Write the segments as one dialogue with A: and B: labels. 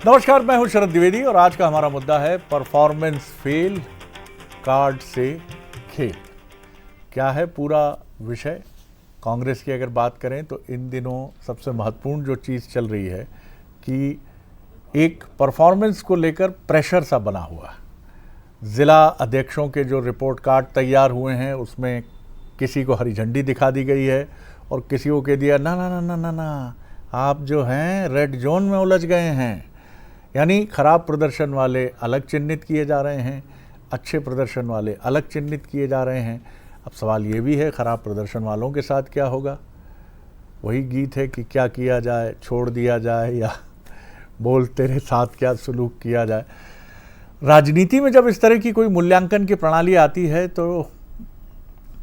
A: नमस्कार, मैं हूं शरद द्विवेदी और आज का हमारा मुद्दा है परफॉर्मेंस फेल, कार्ड से खेल। क्या है पूरा विषय? कांग्रेस की अगर बात करें तो इन दिनों सबसे महत्वपूर्ण जो चीज़ चल रही है कि एक परफॉर्मेंस को लेकर प्रेशर सा बना हुआ है। ज़िला अध्यक्षों के जो रिपोर्ट कार्ड तैयार हुए हैं उसमें किसी को हरी झंडी दिखा दी गई है और किसी को कह दिया ना ना ना ना ना ना, आप जो हैं रेड जोन में उलझ गए हैं। यानी खराब प्रदर्शन वाले अलग चिन्हित किए जा रहे हैं, अच्छे प्रदर्शन वाले अलग चिन्हित किए जा रहे हैं। अब सवाल ये भी है, खराब प्रदर्शन वालों के साथ क्या होगा? वही गीत है कि क्या किया जाए, छोड़ दिया जाए या बोल तेरे साथ क्या सलूक किया जाए। राजनीति में जब इस तरह की कोई मूल्यांकन की प्रणाली आती है तो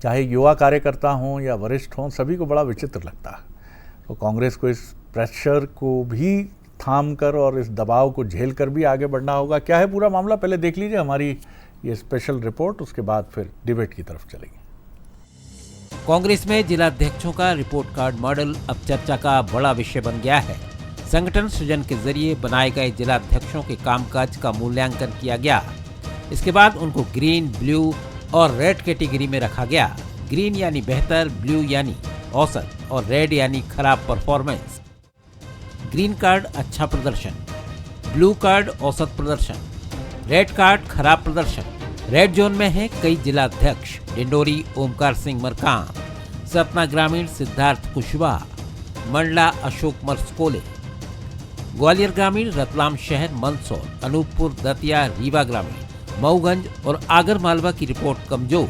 A: चाहे युवा कार्यकर्ता हों या वरिष्ठ हों, सभी को बड़ा विचित्र लगता है। तो कांग्रेस को इस प्रेशर को भी थाम कर और इस दबाव को झेल कर भी आगे बढ़ना होगा। क्या है पूरा मामला, पहले देख लीजिए हमारी ये स्पेशल रिपोर्ट, उसके बाद फिर डिबेट की तरफ चलेंगे।
B: कांग्रेस में जिलाध्यक्षों का रिपोर्ट कार्ड मॉडल अब चर्चा का बड़ा विषय बन गया है। संगठन सृजन के जरिए बनाए गए जिलाध्यक्षों के कामकाज का मूल्यांकन किया गया। इसके बाद उनको ग्रीन, ब्लू और रेड कैटेगरी में रखा गया। ग्रीन यानी बेहतर, ब्लू यानी औसत और रेड यानी खराब परफॉर्मेंस। ग्रीन कार्ड अच्छा प्रदर्शन, ब्लू कार्ड औसत प्रदर्शन, रेड कार्ड खराब प्रदर्शन। रेड जोन में है कई जिलाध्यक्ष: डिंडोरी ओमकार सिंह मरकाम, सतना ग्रामीण सिद्धार्थ कुशवाहा, मंडला अशोक मरसकोले, ग्वालियर ग्रामीण रतलाम शहर मंदसौर, अनूपपुर दतिया रीवा ग्रामीण, मऊगंज और आगर मालवा की रिपोर्ट कमजोर।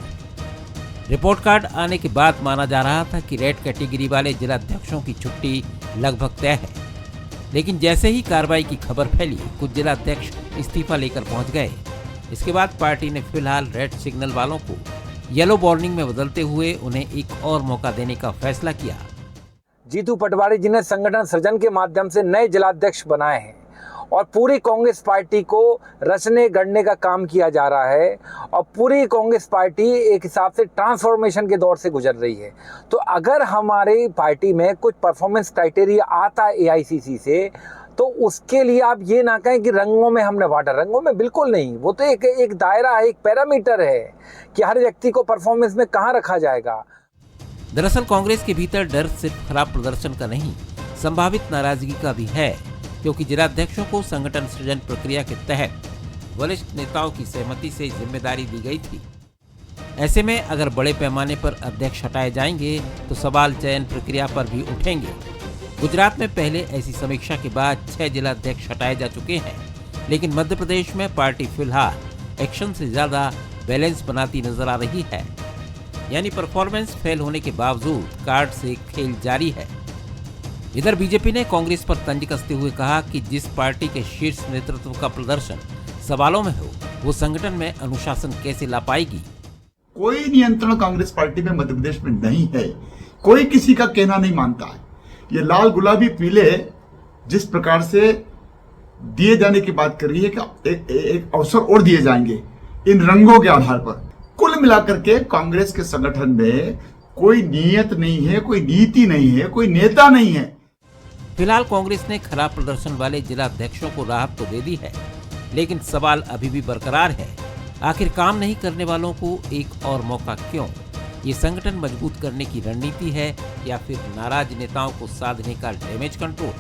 B: रिपोर्ट कार्ड आने के बाद माना जा रहा था कि रेड कैटेगरी वाले जिलाध्यक्षों की छुट्टी लगभग तय है, लेकिन जैसे ही कार्रवाई की खबर फैली, कुछ जिलाध्यक्ष इस्तीफा लेकर पहुंच गए। इसके बाद पार्टी ने फिलहाल रेड सिग्नल वालों को येलो वार्निंग में बदलते हुए उन्हें एक और मौका देने का फैसला किया।
C: जीतू पटवारी जी ने संगठन सृजन के माध्यम से नए जिलाध्यक्ष बनाए हैं और पूरी कांग्रेस पार्टी को रचने गढ़ने का काम किया जा रहा है और पूरी कांग्रेस पार्टी एक हिसाब से ट्रांसफॉर्मेशन के दौर से गुजर रही है। तो अगर हमारी पार्टी में कुछ परफॉर्मेंस क्राइटेरिया आता है एआईसीसी से, तो उसके लिए आप ये ना कहें कि रंगों में हमने बांटा। रंगों में बिल्कुल नहीं, वो तो एक दायरा है, एक पैरामीटर है कि हर व्यक्ति को परफॉर्मेंस में कहाँ रखा जाएगा।
B: दरअसल कांग्रेस के भीतर डर सिर्फ खराब प्रदर्शन का नहीं, संभावित नाराजगी का भी है, क्योंकि जिलाध्यक्षों को संगठन सृजन प्रक्रिया के तहत वरिष्ठ नेताओं की सहमति से जिम्मेदारी दी गई थी। ऐसे में अगर बड़े पैमाने पर अध्यक्ष हटाए जाएंगे तो सवाल चयन प्रक्रिया पर भी उठेंगे। गुजरात में पहले ऐसी समीक्षा के बाद 6 जिलाध्यक्ष हटाए जा चुके हैं, लेकिन मध्य प्रदेश में पार्टी फिलहाल एक्शन से ज्यादा बैलेंस बनाती नजर आ रही है। यानी परफॉर्मेंस फेल होने के बावजूद कार्ड से खेल जारी है। इधर बीजेपी ने कांग्रेस पर तंज कसते हुए कहा कि जिस पार्टी के शीर्ष नेतृत्व का प्रदर्शन सवालों में हो, वो संगठन में अनुशासन कैसे ला पाएगी।
D: कोई नियंत्रण कांग्रेस पार्टी में मध्य प्रदेश में नहीं है। कोई किसी का कहना नहीं मानता है। ये लाल गुलाबी पीले जिस प्रकार से दिए जाने की बात कर रही है कि एक अवसर और दिए जाएंगे इन रंगों के आधार पर। कुल मिलाकर के कांग्रेस के संगठन में कोई नियत नहीं है, कोई नीति नहीं है, कोई नेता नहीं है।
B: फिलहाल कांग्रेस ने खराब प्रदर्शन वाले जिलाध्यक्षों को राहत तो दे दी है, लेकिन सवाल अभी भी बरकरार है। आखिर काम नहीं करने वालों को एक और मौका क्यों? ये संगठन मजबूत करने की रणनीति है या फिर नाराज नेताओं को साधने का डैमेज कंट्रोल?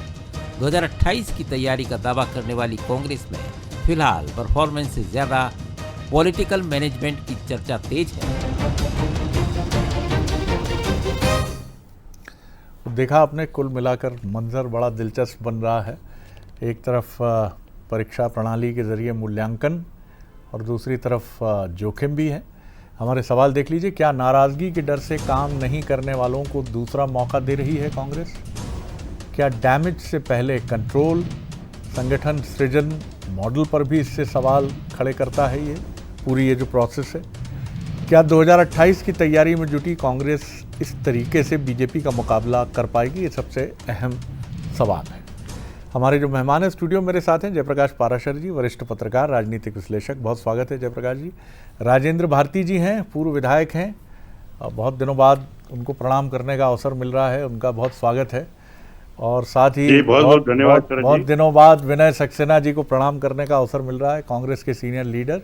B: 2028 की तैयारी का दावा करने वाली कांग्रेस में फिलहाल परफॉर्मेंस से ज्यादा पॉलिटिकल मैनेजमेंट की चर्चा तेज है।
A: देखा आपने, कुल मिलाकर मंजर बड़ा दिलचस्प बन रहा है। एक तरफ परीक्षा प्रणाली के जरिए मूल्यांकन और दूसरी तरफ जोखिम भी है। हमारे सवाल देख लीजिए, क्या नाराज़गी के डर से काम नहीं करने वालों को दूसरा मौका दे रही है कांग्रेस? क्या डैमेज से पहले कंट्रोल संगठन सृजन मॉडल पर भी इससे सवाल खड़े करता है? ये पूरी ये जो प्रोसेस है, क्या 2028 की तैयारी में जुटी कांग्रेस इस तरीके से बीजेपी का मुकाबला कर पाएगी? ये सबसे अहम सवाल है। हमारे जो मेहमान हैं स्टूडियो मेरे साथ हैं जयप्रकाश पाराशर जी, वरिष्ठ पत्रकार, राजनीतिक विश्लेषक। बहुत स्वागत है जयप्रकाश जी। राजेंद्र भारती जी हैं, पूर्व विधायक हैं, बहुत दिनों बाद उनको प्रणाम करने का अवसर मिल रहा है, उनका बहुत स्वागत है। और साथ ही
E: जी, बहुत धन्यवाद सर जी।
A: बहुत दिनों बाद विनय सक्सेना जी को प्रणाम करने का अवसर मिल रहा है, कांग्रेस के सीनियर लीडर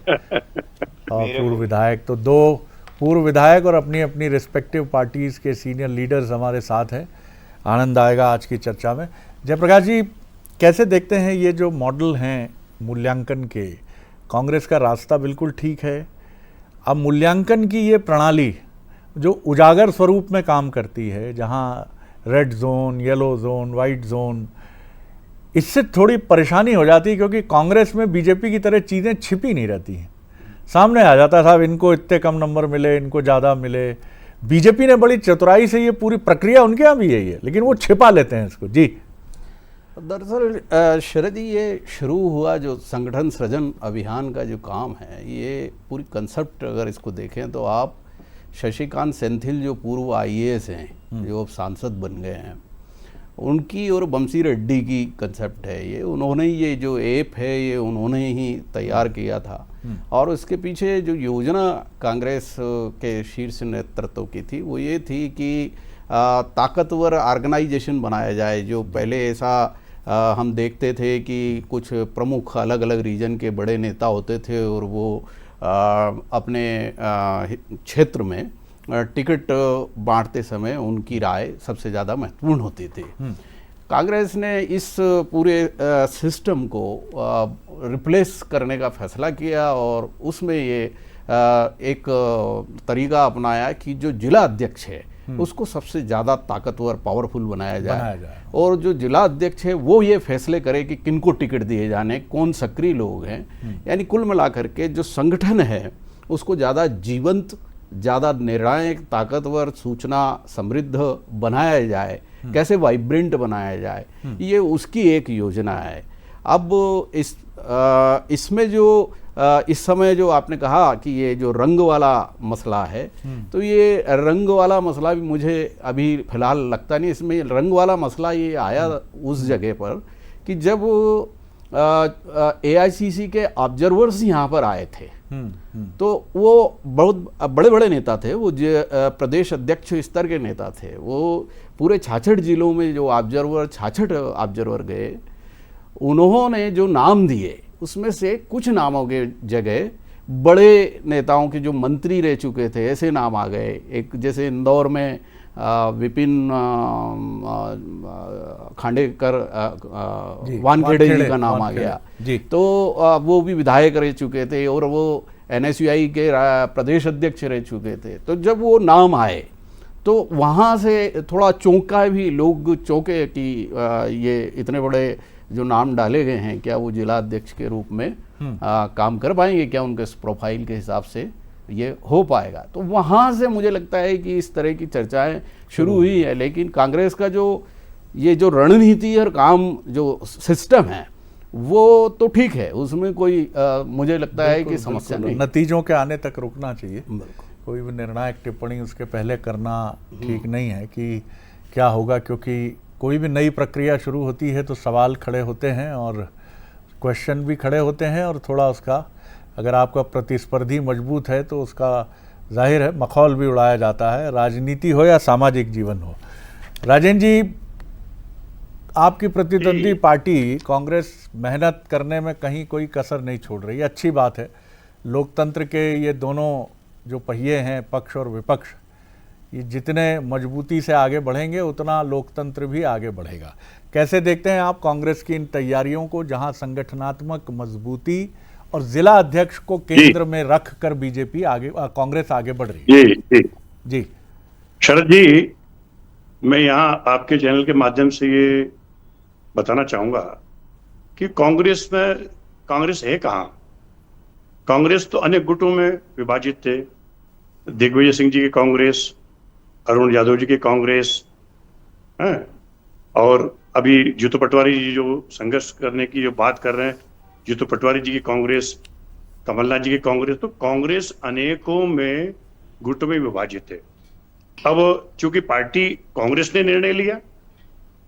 A: और पूर्व विधायक। तो दो पूर्व विधायक और अपनी अपनी रिस्पेक्टिव पार्टीज के सीनियर लीडर्स हमारे साथ हैं। आनंद आएगा आज की चर्चा में। जयप्रकाश जी, कैसे देखते हैं ये जो मॉडल हैं मूल्यांकन के? कांग्रेस का रास्ता बिल्कुल ठीक है, अब मूल्यांकन की ये प्रणाली जो उजागर स्वरूप में काम करती है, जहां red zone, yellow zone, white zone, इससे थोड़ी परेशानी हो जाती है, क्योंकि कांग्रेस में बीजेपी की तरह चीज़ें छिपी नहीं रहती हैं, सामने आ जाता है साहब इनको इतने कम नंबर मिले, इनको ज़्यादा मिले। बीजेपी ने बड़ी चतुराई से ये पूरी प्रक्रिया, उनके यहाँ भी यही है, लेकिन वो छिपा लेते हैं इसको। जी,
F: दरअसल शरद जी, ये शुरू हुआ जो संगठन सृजन अभियान का जो काम है, ये पूरी कंसेप्ट अगर इसको देखें तो आप शशिकांत सेंथिल जो पूर्व IAS हैं, जो अब सांसद बन गए हैं, उनकी और बंसी रेड्डी की कंसेप्ट है ये। उन्होंने ये जो ऐप है ये उन्होंने ही तैयार किया था, और उसके पीछे जो योजना कांग्रेस के शीर्ष नेतृत्व की थी वो ये थी कि ताकतवर ऑर्गेनाइजेशन बनाया जाए। जो पहले ऐसा हम देखते थे कि कुछ प्रमुख अलग अलग रीजन के बड़े नेता होते थे और वो अपने क्षेत्र में टिकट बांटते समय उनकी राय सबसे ज़्यादा महत्वपूर्ण होती थी। कांग्रेस ने इस पूरे सिस्टम को रिप्लेस करने का फैसला किया और उसमें ये एक तरीका अपनाया कि जो जिला अध्यक्ष है उसको सबसे ज़्यादा ताकतवर, पावरफुल बनाया जाए और जो जिला अध्यक्ष है वो ये फैसले करे कि किनको टिकट दिए जाने, कौन सक्रिय लोग हैं। यानी कुल मिलाकर के जो संगठन है उसको ज़्यादा जीवंत, ज़्यादा निर्णायक, ताकतवर, सूचना समृद्ध बनाया जाए, कैसे वाइब्रेंट बनाया जाए, ये उसकी एक योजना है। अब इसमें जो इस समय जो आपने कहा कि ये जो रंग वाला मसला है, तो ये रंग वाला मसला भी मुझे अभी फिलहाल लगता नहीं। इसमें रंग वाला मसला ये आया उस जगह पर कि जब AICC के ऑब्जर्वर्स यहाँ पर आए थे, तो वो बहुत बड़े बड़े नेता थे, वो प्रदेश अध्यक्ष स्तर के नेता थे। वो पूरे 66 जिलों में जो 66 ऑब्जर्वर गए, उन्होंने जो नाम दिए उसमें से कुछ नामों के जगह बड़े नेताओं के जो मंत्री रह चुके थे ऐसे नाम आ गए। एक जैसे इंदौर में विपिन खांडेकर, वानखेड़े जी का नाम आ गया, तो वो भी विधायक रह चुके थे और वो NSUI के प्रदेश अध्यक्ष रह चुके थे। तो जब वो नाम आए तो वहाँ से थोड़ा चौंका भी, लोग चौंके कि ये इतने बड़े जो नाम डाले गए हैं, क्या वो जिला अध्यक्ष के रूप में काम कर पाएंगे, क्या उनके प्रोफाइल के हिसाब से ये हो पाएगा। तो वहाँ से मुझे लगता है कि इस तरह की चर्चाएं शुरू हुई है। लेकिन कांग्रेस का जो ये जो रणनीति और काम जो सिस्टम है वो तो ठीक है, उसमें कोई मुझे लगता है कि समस्या नहीं।
A: नतीजों के आने तक रुकना चाहिए, कोई भी निर्णायक टिप्पणी उसके पहले करना ठीक नहीं है कि क्या होगा, क्योंकि कोई भी नई प्रक्रिया शुरू होती है तो सवाल खड़े होते हैं और क्वेश्चन भी खड़े होते हैं, और थोड़ा उसका, अगर आपका प्रतिस्पर्धी मजबूत है तो उसका जाहिर है मखौल भी उड़ाया जाता है, राजनीति हो या सामाजिक जीवन हो। राजेंद्र जी, आपकी प्रतिद्वंदी पार्टी कांग्रेस मेहनत करने में कहीं कोई कसर नहीं छोड़ रही, अच्छी बात है। लोकतंत्र के ये दोनों जो पहिए हैं, पक्ष और विपक्ष, ये जितने मजबूती से आगे बढ़ेंगे उतना लोकतंत्र भी आगे बढ़ेगा। कैसे देखते हैं आप कांग्रेस की इन तैयारियों को, जहां संगठनात्मक मजबूती और जिला अध्यक्ष को केंद्र में रख कर बीजेपी आगे, कांग्रेस आगे बढ़ रही है?
E: जी
A: जी
E: शरद जी, मैं यहाँ आपके चैनल के माध्यम से ये बताना चाहूंगा कि कांग्रेस है कहाँ। कांग्रेस तो अनेक गुटों में विभाजित थे। दिग्विजय सिंह जी की कांग्रेस, अरुण यादव जी की कांग्रेस है, और अभी जीतू पटवारी जी जो संघर्ष करने की जो बात कर रहे हैं, जीतू पटवारी जी की कांग्रेस, कमलनाथ जी की कांग्रेस। तो कांग्रेस अनेकों में गुटों में विभाजित है। अब चूंकि पार्टी कांग्रेस ने निर्णय लिया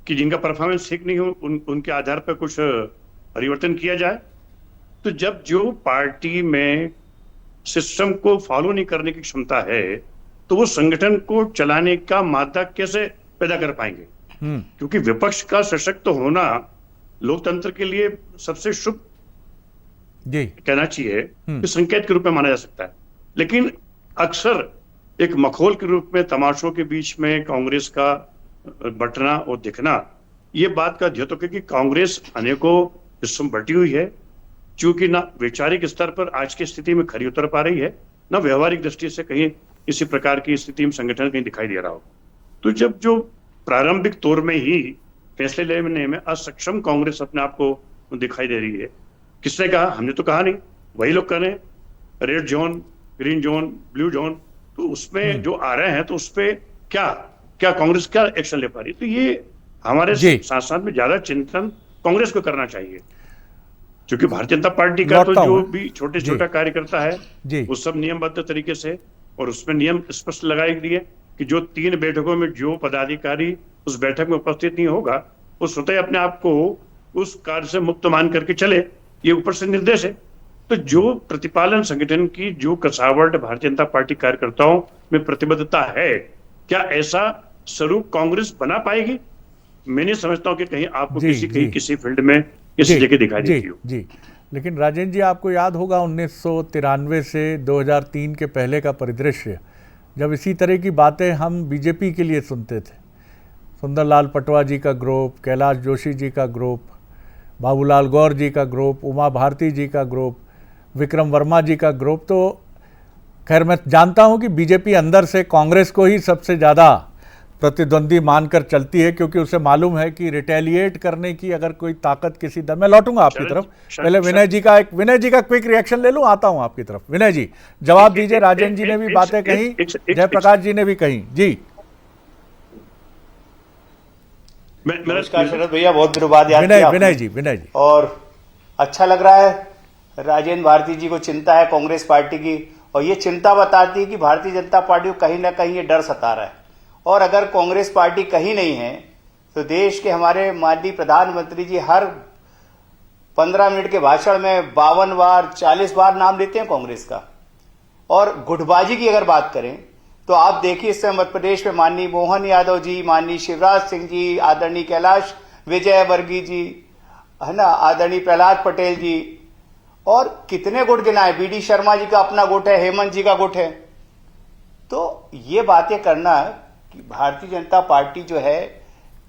E: कि जिनका परफॉर्मेंस ठीक नहीं हो उनके आधार पर कुछ परिवर्तन किया जाए, तो जब जो पार्टी में सिस्टम को फॉलो नहीं करने की क्षमता है तो वो संगठन को चलाने का मादा कैसे पैदा कर पाएंगे। क्योंकि विपक्ष का सशक्त होना लोकतंत्र के लिए सबसे शुभ
A: जी
E: कहना चाहिए कि संकेत के रूप में माना जा सकता है। लेकिन अक्सर एक मखौल के रूप में तमाशों के बीच में कांग्रेस का बंटना और दिखना, ये बात का द्योतक है कि कांग्रेस अनेकों हिस्सों में बटी हुई है, चूंकि ना वैचारिक स्तर पर आज की स्थिति में खरी उतर पा रही है, ना व्यवहारिक दृष्टि से कहीं इसी प्रकार की स्थिति में संगठन कहीं दिखाई दे रहा हो। तो जब जो प्रारंभिक तौर में ही फैसले लेने में असक्षम कांग्रेस अपने आप को दिखाई दे रही है, किसने कहा? हमने तो कहा नहीं, वही लोग कह रहे हैं। Red zone, green zone, blue zone, तो उसमें जो आ रहे हैं तो उसपे क्या क्या कांग्रेस क्या एक्शन ले पा रही है? तो ये हमारे साथ साथ में ज्यादा चिंतन कांग्रेस को करना चाहिए, क्योंकि भारतीय जनता पार्टी का तो जो भी छोटे छोटा कार्यकर्ता है वो सब नियमबद्ध तरीके से, और उसमें नियम स्पष्ट लगाए दिए कि जो 3 बैठकों में जो पदाधिकारी उस बैठक में उपस्थित नहीं होगा वो स्वतः अपने आप को उस कार्य से मुक्त मान करके चले, ये ऊपर से निर्देश है। तो जो प्रतिपालन संगठन की जो कसावट भारतीय जनता पार्टी कार्यकर्ताओं में प्रतिबद्धता है, क्या ऐसा स्वरूप कांग्रेस बना पाएगी? मैं नहीं समझता हूं कि कहीं आपको किसी फील्ड में इस जगह दिखाई देती हो।
A: जी, लेकिन राजेंद्र जी, आपको याद होगा 1993 से 2003 के पहले का परिदृश्य, जब इसी तरह की बातें हम बीजेपी के लिए सुनते थे। सुंदरलाल पटवा जी का ग्रुप, कैलाश जोशी जी का ग्रुप, बाबूलाल गौर जी का ग्रुप, उमा भारती जी का ग्रुप, विक्रम वर्मा जी का ग्रुप। तो खैर मैं जानता हूं कि बीजेपी अंदर से कांग्रेस को ही सबसे ज़्यादा प्रतिद्वंदी मानकर चलती है, क्योंकि उसे मालूम है कि रिटेलिएट करने की अगर कोई ताकत किसी दल। मैं लौटूंगा आपकी तरफ, पहले विनय जी का क्विक रिएक्शन ले लूं, आता हूं आपकी तरफ। विनय जी जवाब दीजिए। राजेंद्र जी ने भी बातें कही, जयप्रकाश जी ने भी कही। जी
G: नमस्कार शरद भैया, बहुत दिनों बाद याद किया
A: विनय जी
G: और अच्छा लग रहा है। राजेंद्र भारती जी को चिंता है कांग्रेस पार्टी की, और ये चिंता बताती है कि भारतीय जनता पार्टी को कहीं ना कहीं ये डर सता रहा है। और अगर कांग्रेस पार्टी कहीं नहीं है तो देश के हमारे माननीय प्रधानमंत्री जी हर 15 मिनट के भाषण में 52 बार 40 बार नाम लेते हैं कांग्रेस का। और गुटबाजी की अगर बात करें तो आप देखिए इस समय मध्य प्रदेश में माननीय मोहन यादव जी, माननीय शिवराज सिंह जी, आदरणीय कैलाश विजयवर्गीय जी, है ना, आदरणीय प्रहलाद पटेल जी, और कितने गुट गिनाए। बीडी शर्मा जी का अपना गुट है, हेमंत जी का गुट है। तो ये बातें करना कि भारतीय जनता पार्टी जो है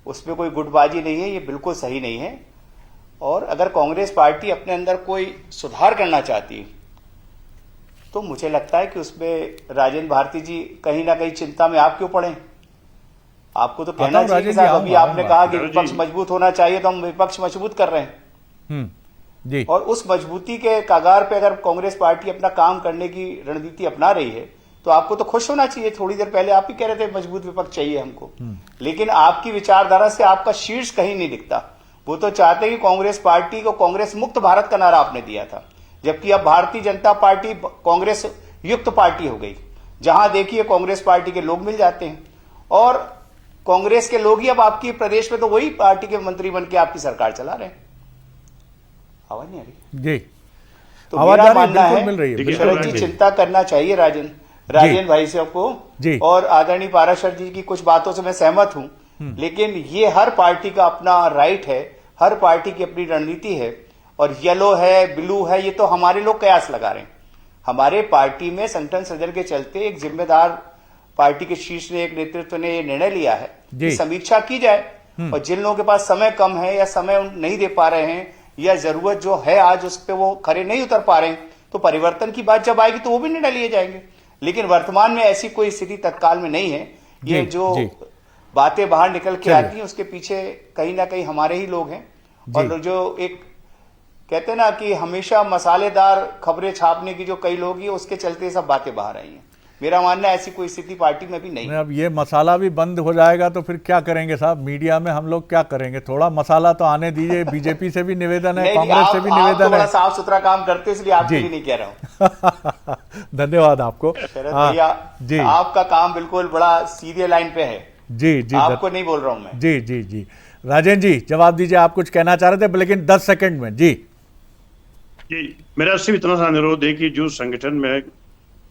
G: उसमें कोई गुटबाजी नहीं है, ये बिल्कुल सही नहीं है। और अगर कांग्रेस पार्टी अपने अंदर कोई सुधार करना चाहती है तो मुझे लगता है कि उसमें राजेंद्र भारती जी कहीं ना कहीं चिंता में आप क्यों पड़े? आपको तो कहना चाहिए कि अभी आपने कहा कि विपक्ष मजबूत होना चाहिए, तो हम विपक्ष मजबूत कर रहे हैं
A: जी।
G: और उस मजबूती के कागार पे अगर कांग्रेस पार्टी अपना काम करने की रणनीति अपना रही है तो आपको तो खुश होना चाहिए। थोड़ी देर पहले आप ही कह रहे थे मजबूत विपक्ष चाहिए हमको, लेकिन आपकी विचारधारा से आपका शीर्ष कहीं नहीं दिखता। वो तो चाहते कि कांग्रेस पार्टी को कांग्रेस मुक्त भारत का नारा आपने दिया था, जबकि अब भारतीय जनता पार्टी कांग्रेस युक्त पार्टी हो गई। जहां देखिए कांग्रेस पार्टी के लोग मिल जाते हैं, और कांग्रेस के लोग ही अब आपकी प्रदेश में तो वही पार्टी के मंत्री बन के आपकी सरकार चला रहे हैं। आवाज नहीं आ रही
A: जी?
G: तो मेरा मानना है शरद जी चिंता करना चाहिए राजेंद्र भाई साहब को। और आदरणीय पाराशर जी की कुछ बातों से मैं सहमत हूं, लेकिन ये हर पार्टी का अपना राइट है, हर पार्टी की अपनी रणनीति है। और येलो है, ब्लू है, ये तो हमारे लोग कयास लगा रहे हैं। हमारे पार्टी में संगठन सृजन के चलते एक जिम्मेदार पार्टी के शीर्ष ने, एक नेतृत्व ने ये निर्णय लिया है कि समीक्षा की जाए, और जिन लोगों के पास समय कम है या समय नहीं दे पा रहे हैं या जरूरत जो है आज उस पर वो खरे नहीं उतर पा रहे हैं, तो परिवर्तन की बात जब आएगी तो वो भी निर्णय लिए जाएंगे। लेकिन वर्तमान में ऐसी कोई स्थिति तत्काल में नहीं है। ये जो बातें बाहर निकल के आती हैं उसके पीछे कहीं ना कहीं हमारे ही लोग हैं। और जो एक कहते हैं ना कि हमेशा मसालेदार खबरें छापने की जो कई लोग हैं, उसके चलते सब बातें बाहर आई हैं। मेरा मानना है ऐसी कोई स्थिति पार्टी में भी नहीं है।
A: अब ये मसाला भी बंद हो जाएगा तो फिर क्या करेंगे साहब? मीडिया में हम लोग क्या करेंगे? थोड़ा मसाला तो आने दीजिए। बीजेपी से भी निवेदन है, कांग्रेस से भी निवेदन है।
G: साफ सुथरा काम करते इसलिए आपके लिए नहीं कह रहा हूँ।
A: धन्यवाद आपको
G: शरद भैया जी, आपका काम बिल्कुल बड़ा सीधे लाइन पे है।
A: जी जी,
G: आपको नहीं बोल रहा हूँ मैं।
A: जी जी जी, राजेंद्र जी जवाब दीजिए। आप कुछ कहना चाह रहे थे लेकिन 10 सेकंड में। जी
E: जी, मेरा सिर्फ इतना सा अनुरोध है कि जो संगठन में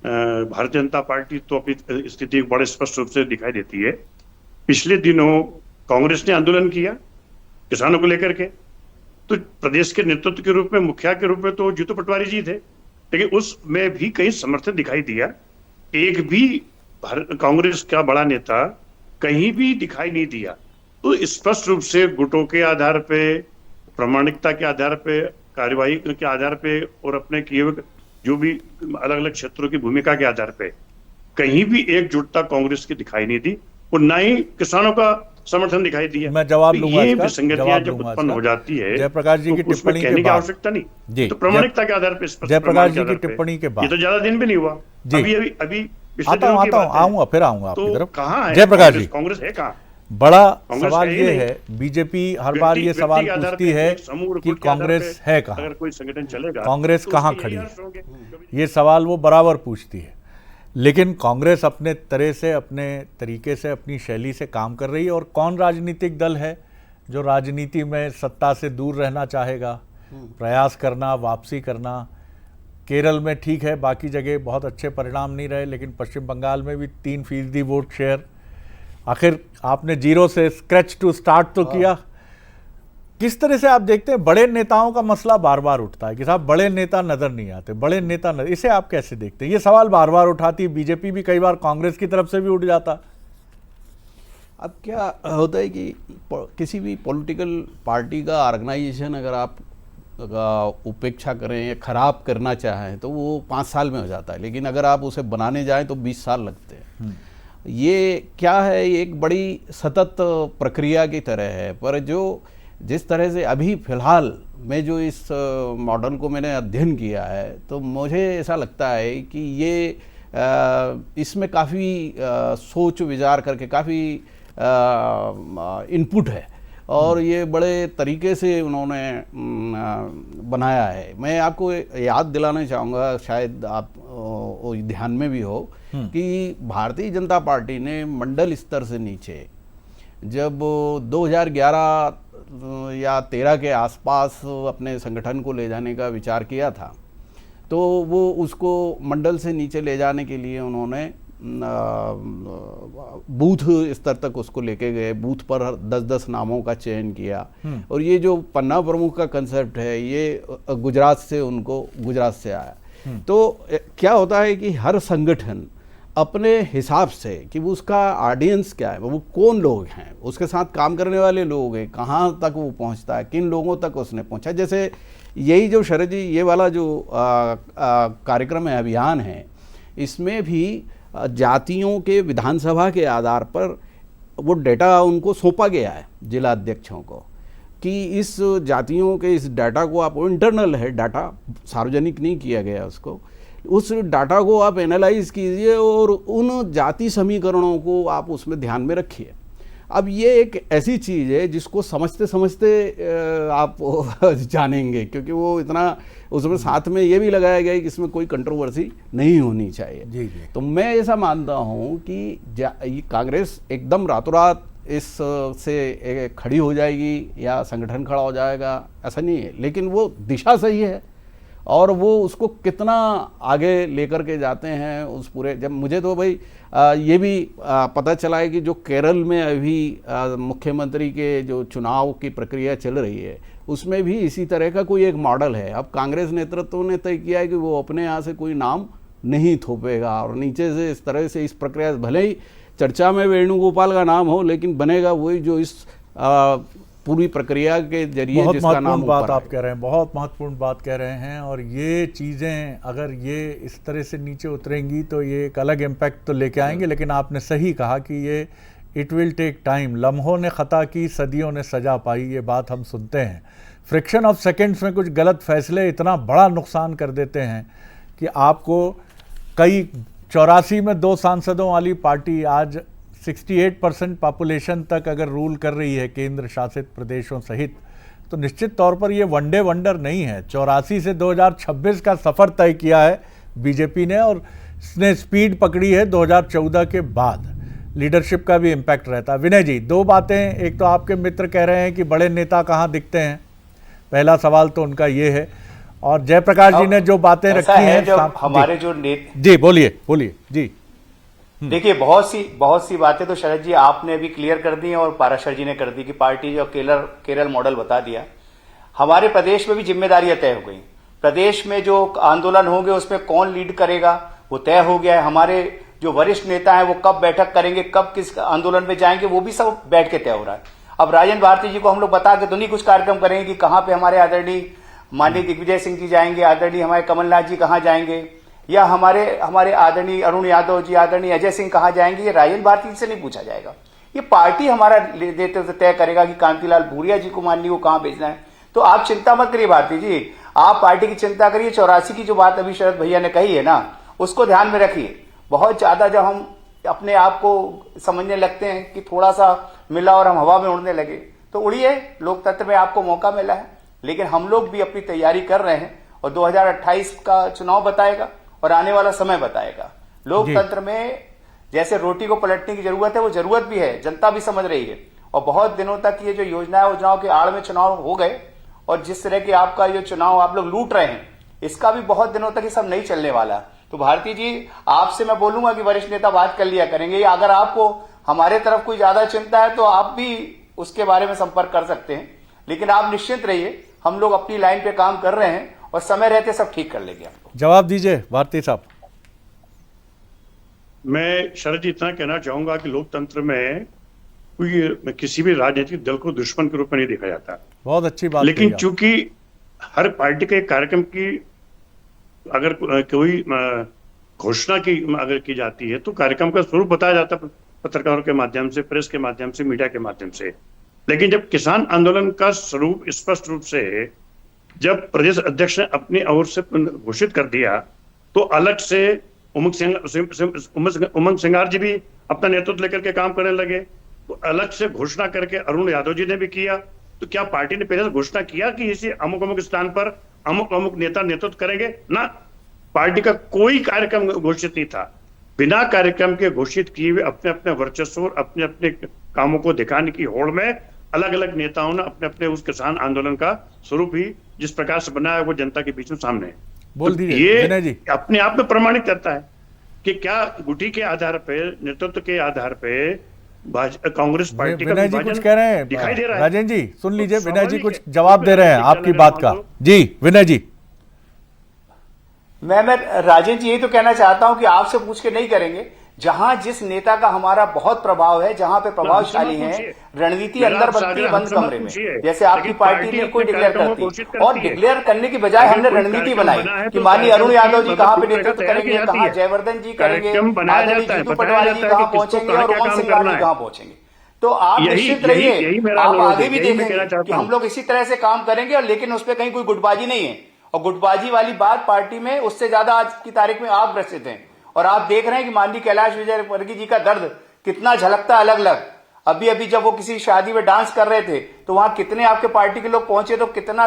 E: भारतीय जनता पार्टी तो अपनी स्थिति बड़े स्पष्ट रूप से दिखाई देती है। पिछले दिनों कांग्रेस ने आंदोलन किया किसानों को लेकर के, तो प्रदेश के नेतृत्व के रूप में, मुखिया के रूप में तो जीतू पटवारी जी थे, लेकिन उसमें भी कहीं समर्थन दिखाई दिया? एक भी कांग्रेस का बड़ा नेता कहीं भी दिखाई नहीं दिया। तो स्पष्ट रूप से गुटों के आधार पे, प्रामाणिकता के आधार पे, कार्यवाही के आधार पे और अपने किए हुए जो भी अलग अलग क्षेत्रों की भूमिका के आधार पे कहीं भी एकजुटता कांग्रेस की दिखाई नहीं दी और ना ही किसानों का समर्थन दिखाई दिया।
A: मैं जवाब
E: तो
A: लूंगा
E: ये
A: इसका,
E: विसंगतियां जब उत्पन्न हो जाती है
A: जयप्रकाश जी की
E: तो उसमें
A: टिप्पणी
E: कहने
A: के
E: की
A: बाद,
E: आवश्यकता नहीं
A: जी,
E: तो प्रामाणिकता के आधार पे,
A: जयप्रकाश जी की टिप्पणी के बाद,
E: ये तो ज्यादा दिन भी नहीं हुआ,
A: जी,
E: अभी
A: आता हूं आऊंगा फिर आऊंगा आपकी
E: तो
A: तरफ।
E: कहाँ है
A: जयप्रकाश जी,
E: कांग्रेस है कहाँ?
A: बड़ा
E: कांग्रेस
A: सवाल
E: है ही
A: ये
E: नहीं।
A: है, बीजेपी हर बार ये सवाल पूछती है कि कांग्रेस है कहाँ,
E: अगर कोई संगठन चलेगा
A: कांग्रेस
E: तो
A: कहाँ
E: उसके
A: खड़ी
E: यही
A: है,
E: अर्थ होंगे।
A: ये सवाल वो बराबर पूछती है। लेकिन कांग्रेस अपने तरह से, अपने तरीके से, अपनी शैली से काम कर रही है। और कौन राजनीतिक दल है जो राजनीति में सत्ता से दूर रहना चाहेगा, प्रयास करना, वापसी करना। केरल में ठीक है, बाकी जगह बहुत अच्छे परिणाम नहीं रहे, लेकिन पश्चिम बंगाल में भी 3% वोट शेयर। आखिर आपने जीरो से स्क्रैच टू स्टार्ट तो किया। किस तरह से आप देखते हैं, बड़े नेताओं का मसला बार बार उठता है कि साहब बड़े नेता नजर नहीं आते, बड़े नेता नजर, इसे आप कैसे देखते हैं? ये सवाल बार बार उठाती है बीजेपी भी, कई बार कांग्रेस की तरफ से भी उठ जाता।
F: अब क्या होता है कि किसी भी पॉलिटिकल पार्टी का ऑर्गेनाइजेशन अगर आप उपेक्षा करें या खराब करना चाहें तो वो 5 साल में हो जाता है, लेकिन अगर आप उसे बनाने जाएं तो 20 साल लगते हैं। ये क्या है, ये एक बड़ी सतत प्रक्रिया की तरह है। पर जो जिस तरह से अभी फ़िलहाल मैं जो इस मॉडल को मैंने अध्ययन किया है, तो मुझे ऐसा लगता है कि ये इसमें काफ़ी सोच विचार करके काफ़ी इनपुट है और ये बड़े तरीके से उन्होंने बनाया है। मैं आपको याद दिलाना चाहूँगा, शायद आप ध्यान में भी हो, कि भारतीय जनता पार्टी ने मंडल स्तर से नीचे जब 2011 या 13 के आसपास अपने संगठन को ले जाने का विचार किया था, तो वो उसको मंडल से नीचे ले जाने के लिए उन्होंने बूथ स्तर तक उसको लेके गए। बूथ पर 10-10 नामों का चयन किया। और ये जो पन्ना प्रमुख का कंसेप्ट है, ये गुजरात से आया। तो क्या होता है कि हर संगठन अपने हिसाब से कि वो उसका ऑडियंस क्या है, वो कौन लोग हैं, उसके साथ काम करने वाले लोग हैं, कहाँ तक वो पहुँचता है, किन लोगों तक उसने पहुँचा। जैसे यही जो शरद जी ये वाला जो कार्यक्रम है, अभियान है, इसमें भी जातियों के विधानसभा के आधार पर वो डेटा उनको सौंपा गया है जिला अध्यक्षों को, कि इस जातियों के इस डाटा को आप, इंटरनल है डाटा, सार्वजनिक नहीं किया गया उसको, उस डाटा को आप एनालाइज कीजिए और उन जाति समीकरणों को आप उसमें ध्यान में रखिए। अब ये एक ऐसी चीज़ है जिसको समझते समझते आप जानेंगे, क्योंकि वो इतना उसमें साथ में ये भी लगाया गया है कि इसमें कोई कंट्रोवर्सी नहीं होनी चाहिए।
A: जी जी।
F: तो मैं ऐसा मानता हूँ कि कांग्रेस एकदम रातों रात इस से खड़ी हो जाएगी या संगठन खड़ा हो जाएगा, ऐसा नहीं है, लेकिन वो दिशा सही है और वो उसको कितना आगे लेकर के जाते हैं उस पूरे। जब मुझे तो भाई ये भी पता चला है कि जो केरल में अभी मुख्यमंत्री के जो चुनाव की प्रक्रिया चल रही है, उसमें भी इसी तरह का कोई एक मॉडल है। अब कांग्रेस नेतृत्व ने तय किया है कि वो अपने यहाँ से कोई नाम नहीं थोपेगा और नीचे से इस तरह से इस प्रक्रिया, भले ही चर्चा में वेणुगोपाल का नाम हो, लेकिन बनेगा वही जो इस पूरी प्रक्रिया के जरिए जिसका नाम ऊपर
A: बात आप कह रहे हैं, बहुत महत्वपूर्ण बात कह रहे हैं। और ये चीज़ें अगर ये इस तरह से नीचे उतरेंगी तो ये एक अलग इम्पैक्ट तो लेके आएंगे। लेकिन आपने सही कहा कि ये इट विल टेक टाइम। लम्हों ने ख़ता की, सदियों ने सजा पाई, ये बात हम सुनते हैं। फ्रिक्शन ऑफ सेकेंड्स में कुछ गलत फैसले इतना बड़ा नुकसान कर देते हैं कि आपको कई 84 में 2 सांसदों वाली पार्टी आज 68% पॉपुलेशन तक अगर रूल कर रही है केंद्र शासित प्रदेशों सहित, तो निश्चित तौर पर ये वन डे वंडर नहीं है। 84 से 2026 का सफ़र तय किया है बीजेपी ने और इसने स्पीड पकड़ी है 2014 के बाद। लीडरशिप का भी इम्पैक्ट रहता है। विनय जी, 2 बातें, एक तो आपके मित्र कह रहे हैं कि बड़े नेता कहाँ दिखते हैं, पहला सवाल तो उनका ये है। और जयप्रकाश जी ने जो बातें रखी हैं
G: जो हमारे जो
A: जी बोलिए जी।
G: देखिए बहुत सी बातें तो शरद जी आपने अभी क्लियर कर दी हैं और पाराशर जी ने कर दी कि पार्टी जो केरल मॉडल बता दिया। हमारे प्रदेश में भी जिम्मेदारियां तय हो गई। प्रदेश में जो आंदोलन होंगे उसमें कौन लीड करेगा वो तय हो गया है। हमारे जो वरिष्ठ नेता हैं वो कब बैठक करेंगे, कब किस आंदोलन में जाएंगे, वो भी सब बैठ के तय हो रहा है। अब राजेंद्र भारती जी को हम लोग बता के तो नहीं कुछ कार्यक्रम करेंगे कि कहां पे हमारे आदरणीय माननीय दिग्विजय सिंह जी जाएंगे, आदरणीय हमारे कमलनाथ जी कहां जाएंगे, या हमारे आदरणीय अरुण यादव जी, आदरणीय अजय सिंह कहां जाएंगे, ये राजेंद्र भारती जी से नहीं पूछा जाएगा। ये पार्टी हमारा नेतृत्व तय करेगा कि कांतिलाल भूरिया जी को माननीय को कहां भेजना है। तो आप चिंता मत करिए भारती जी, आप पार्टी की चिंता करिए। 84 की जो बात अभी शरद भैया ने कही है ना, उसको ध्यान में रखिए। बहुत ज्यादा जब हम अपने आप को समझने लगते हैं कि थोड़ा सा मिला और हम हवा में उड़ने लगे, तो उड़िए, लोकतंत्र में आपको मौका मिला है। लेकिन हम लोग भी अपनी तैयारी कर रहे हैं और 2028 का चुनाव बताएगा और आने वाला समय बताएगा। लोकतंत्र में जैसे रोटी को पलटने की जरूरत है, वो जरूरत भी है, जनता भी समझ रही है। और बहुत दिनों तक ये जो योजनाओं के आड़ में चुनाव हो गए और जिस तरह के आपका ये चुनाव आप लोग लूट रहे हैं, इसका भी बहुत दिनों तक ये सब नहीं चलने वाला। तो भारती जी, आपसे मैं बोलूंगा कि वरिष्ठ नेता बात कर लिया करेंगे। अगर आपको हमारे तरफ कोई ज्यादा चिंता है तो आप भी उसके बारे में संपर्क कर सकते हैं। लेकिन आप निश्चिंत रहिए, हम लोग अपनी लाइन पे काम कर रहे हैं और समय रहते सब ठीक कर लेंगे। आपको
A: जवाब दीजिए भारती साहब।
E: मैं शरद जी इतना कहना चाहूंगा कि लोकतंत्र में कोई किसी भी राजनीतिक दल को दुश्मन के रूप में नहीं देखा जाता।
A: बहुत अच्छी बात।
E: लेकिन चूंकि हर पार्टी के कार्यक्रम की अगर कोई घोषणा की अगर की जाती है तो कार्यक्रम का स्वरूप बताया जाता है पत्रकारों के माध्यम से, प्रेस के माध्यम से, मीडिया के माध्यम से। लेकिन जब किसान आंदोलन का स्वरूप स्पष्ट रूप से जब प्रदेश अध्यक्ष ने अपनी ओर से घोषित कर दिया, तो अलग से उमंग सिंगार जी भी अपना नेतृत्व लेकर के काम करने लगे। तो अलग से घोषणा करके अरुण यादव जी ने भी किया। तो क्या पार्टी ने पहले से घोषणा किया कि इसी अमुक अमुक स्थान पर अमुक अमुक नेता नेतृत्व करेंगे? ना, पार्टी का कोई कार्यक्रम घोषित नहीं था। बिना कार्यक्रम के घोषित किए हुए अपने अपने वर्चस्व और अपने अपने कामों को दिखाने की होड़ में अलग अलग नेताओं ने अपने अपने उस किसान आंदोलन का स्वरूप ही जिस प्रकार से बनाया वो जनता के बीच में सामने है।
A: बोल दीजिए।
E: ये
A: विनय जी
E: अपने आप में प्रमाणित करता है कि क्या गुटी के आधार पे, नेतृत्व के आधार पे कांग्रेस पार्टी का
A: विनय जी कुछ कह रहे हैं,
E: दिखाई दे रहा है।
A: राजेंद्र जी सुन लीजिए, विनय जी कुछ जवाब दे रहे हैं आपकी बात का। जी विनय जी।
G: मैं राजेंद्र जी यही तो कहना चाहता हूं कि आपसे पूछ के नहीं करेंगे। जहां जिस नेता का हमारा बहुत प्रभाव है, जहां पे प्रभावशाली है, रणनीति अंदर बनती है बंद कमरे में। जैसे आपकी पार्टी ने कोई डिक्लेयर करती और डिक्लेयर करने की बजाय हमने रणनीति बनाई कि माननीय अरुण यादव जी कहां पे नेतृत्व करेंगे, कहां जयवर्धन जी करेंगे, आदरणीय जीतू पटवारी जी कहां पहुंचेंगे और उमंग सिंगार जी कहां पहुंचेंगे। तो आप निश्चित रहिए, आप आगे भी देखेंगे कि हम लोग इसी तरह से काम करेंगे। और लेकिन उस पर कहीं कोई गुटबाजी नहीं है, और गुटबाजी वाली बात पार्टी में उससे ज्यादा आज की तारीख में आप ग्रसित हैं। और आप देख रहे हैं कि माननीय कैलाश विजयवर्गीय जी का दर्द कितना झलकता अलग अलग। अभी अभी जब वो किसी शादी में डांस कर रहे थे तो वहां कितने आपके पार्टी के लोग पहुंचे, तो कितना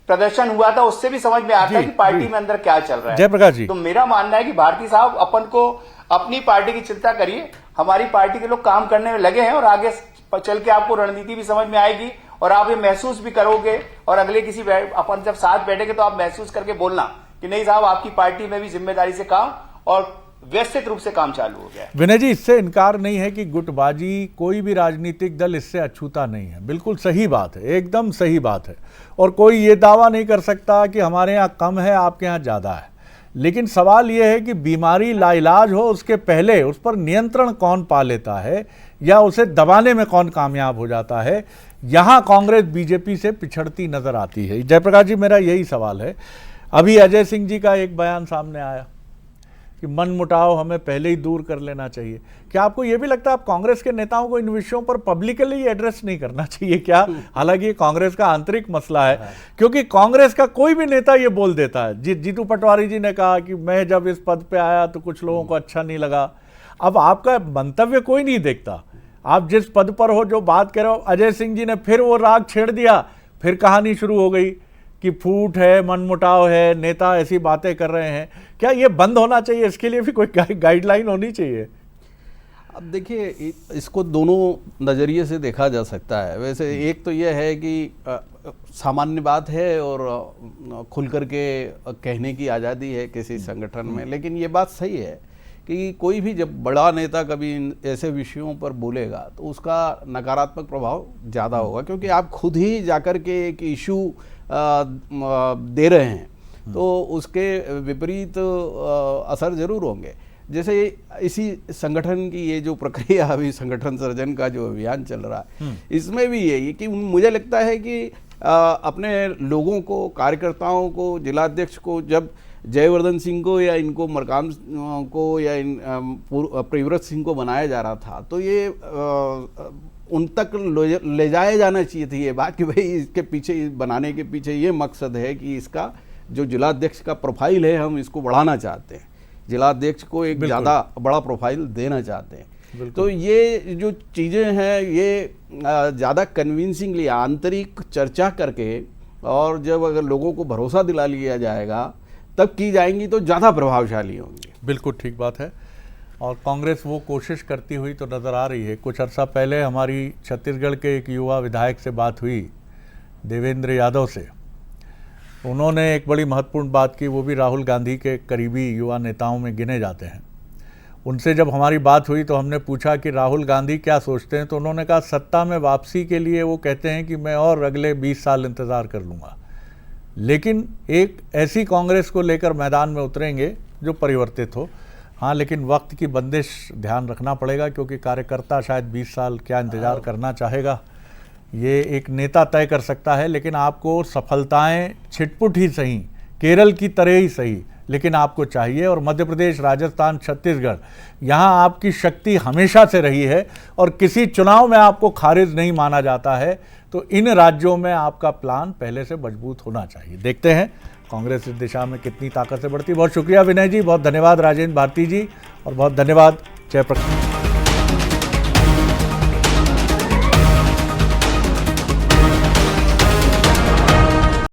G: प्रदर्शन हुआ था, उससे भी समझ में आता है कि पार्टी में अंदर क्या चल रहा है।
A: जयप्रकाश जी,
G: तो मेरा मानना है कि भारती साहब अपन को अपनी पार्टी की चिंता करिए, हमारी पार्टी के लोग काम करने में लगे हैं और आगे चल के आपको रणनीति भी समझ में आएगी और आप ये महसूस भी करोगे। और अगले किसी अपन जब साथ बैठेंगे तो आप महसूस करके बोलना कि नहीं साहब, आपकी पार्टी में भी जिम्मेदारी से काम और व्यवस्थित रूप से काम चालू हो गया है।
A: विनय जी, इससे इनकार नहीं है कि गुटबाजी कोई भी राजनीतिक दल इससे अछूता नहीं है। बिल्कुल सही बात है, एकदम सही बात है। और कोई ये दावा नहीं कर सकता कि हमारे यहाँ कम है, आपके यहाँ ज़्यादा है। लेकिन सवाल ये है कि बीमारी लाइलाज हो उसके पहले उस पर नियंत्रण कौन पा लेता है या उसे दबाने में कौन कामयाब हो जाता है। यहाँ कांग्रेस बीजेपी से पिछड़ती नजर आती है। जयप्रकाश जी, मेरा यही सवाल है। अभी अजय सिंह जी का एक बयान सामने आया कि मन मुटाव हमें पहले ही दूर कर लेना चाहिए। क्या आपको यह भी लगता है आप कांग्रेस के नेताओं को इन विषयों पर पब्लिकली एड्रेस नहीं करना चाहिए क्या? हालांकि ये कांग्रेस का आंतरिक मसला है, क्योंकि कांग्रेस का कोई भी नेता ये बोल देता है। जीतू पटवारी जी ने कहा कि मैं जब इस पद पे आया तो कुछ लोगों को अच्छा नहीं लगा। अब आपका मंतव्य कोई नहीं देखता, आप जिस पद पर हो, जो बात कर रहे हो। अजय सिंह जी ने फिर वो राग छेड़ दिया, फिर कहानी शुरू हो गई कि फूट है, मनमुटाव है, नेता ऐसी बातें कर रहे हैं। क्या ये बंद होना चाहिए? इसके लिए भी कोई गाइडलाइन होनी चाहिए।
F: अब देखिए, इसको दोनों नज़रिए से देखा जा सकता है। वैसे एक तो यह है कि सामान्य बात है और खुल कर के कहने की आज़ादी है किसी संगठन में। लेकिन ये बात सही है कि कोई भी जब बड़ा नेता कभी इन ऐसे विषयों पर बोलेगा तो उसका नकारात्मक प्रभाव ज़्यादा होगा, क्योंकि आप खुद ही जाकर के एक इशू दे रहे हैं तो उसके विपरीत असर जरूर होंगे। जैसे इसी संगठन की ये जो प्रक्रिया अभी संगठन सृजन का जो अभियान चल रहा है, इसमें भी यही कि मुझे लगता है कि अपने लोगों को, कार्यकर्ताओं को, जिलाध्यक्ष को जब जयवर्धन सिंह को या इनको मरकाम को या प्रियव्रत सिंह को बनाया जा रहा था तो ये उन तक ले जाया जाना चाहिए थी ये बात कि भाई इसके पीछे, बनाने के पीछे ये मकसद है कि इसका जो जिलाध्यक्ष का प्रोफाइल है हम इसको बढ़ाना चाहते हैं, जिलाध्यक्ष को एक ज़्यादा बड़ा प्रोफाइल देना चाहते हैं। तो ये जो चीज़ें हैं ये ज़्यादा कन्विंसिंगली आंतरिक चर्चा करके और जब अगर लोगों को भरोसा दिला लिया जाएगा तब की जाएंगी तो ज़्यादा प्रभावशाली होंगी।
A: बिल्कुल ठीक बात है, और कांग्रेस वो कोशिश करती हुई तो नज़र आ रही है। कुछ अर्सा पहले हमारी छत्तीसगढ़ के एक युवा विधायक से बात हुई, देवेंद्र यादव से। उन्होंने एक बड़ी महत्वपूर्ण बात की, वो भी राहुल गांधी के करीबी युवा नेताओं में गिने जाते हैं। उनसे जब हमारी बात हुई तो हमने पूछा कि राहुल गांधी क्या सोचते हैं, तो उन्होंने कहा सत्ता में वापसी के लिए वो कहते हैं कि मैं और अगले 20 साल इंतज़ार कर लूँगा, लेकिन एक ऐसी कांग्रेस को लेकर मैदान में उतरेंगे जो परिवर्तित हो। हाँ, लेकिन वक्त की बंदिश ध्यान रखना पड़ेगा, क्योंकि कार्यकर्ता शायद 20 साल क्या इंतज़ार करना चाहेगा ये एक नेता तय कर सकता है। लेकिन आपको सफलताएं छिटपुट ही सही, केरल की तरह ही सही, लेकिन आपको चाहिए। और मध्य प्रदेश, राजस्थान, छत्तीसगढ़, यहाँ आपकी शक्ति हमेशा से रही है और किसी चुनाव में आपको खारिज नहीं माना जाता है। तो इन राज्यों में आपका प्लान पहले से मजबूत होना चाहिए। देखते हैं कांग्रेस इस दिशा में कितनी ताकत से बढ़ती। बहुत शुक्रिया विनय जी, बहुत धन्यवाद राजेंद्र भारती जी, और बहुत धन्यवाद जयप्रकाश।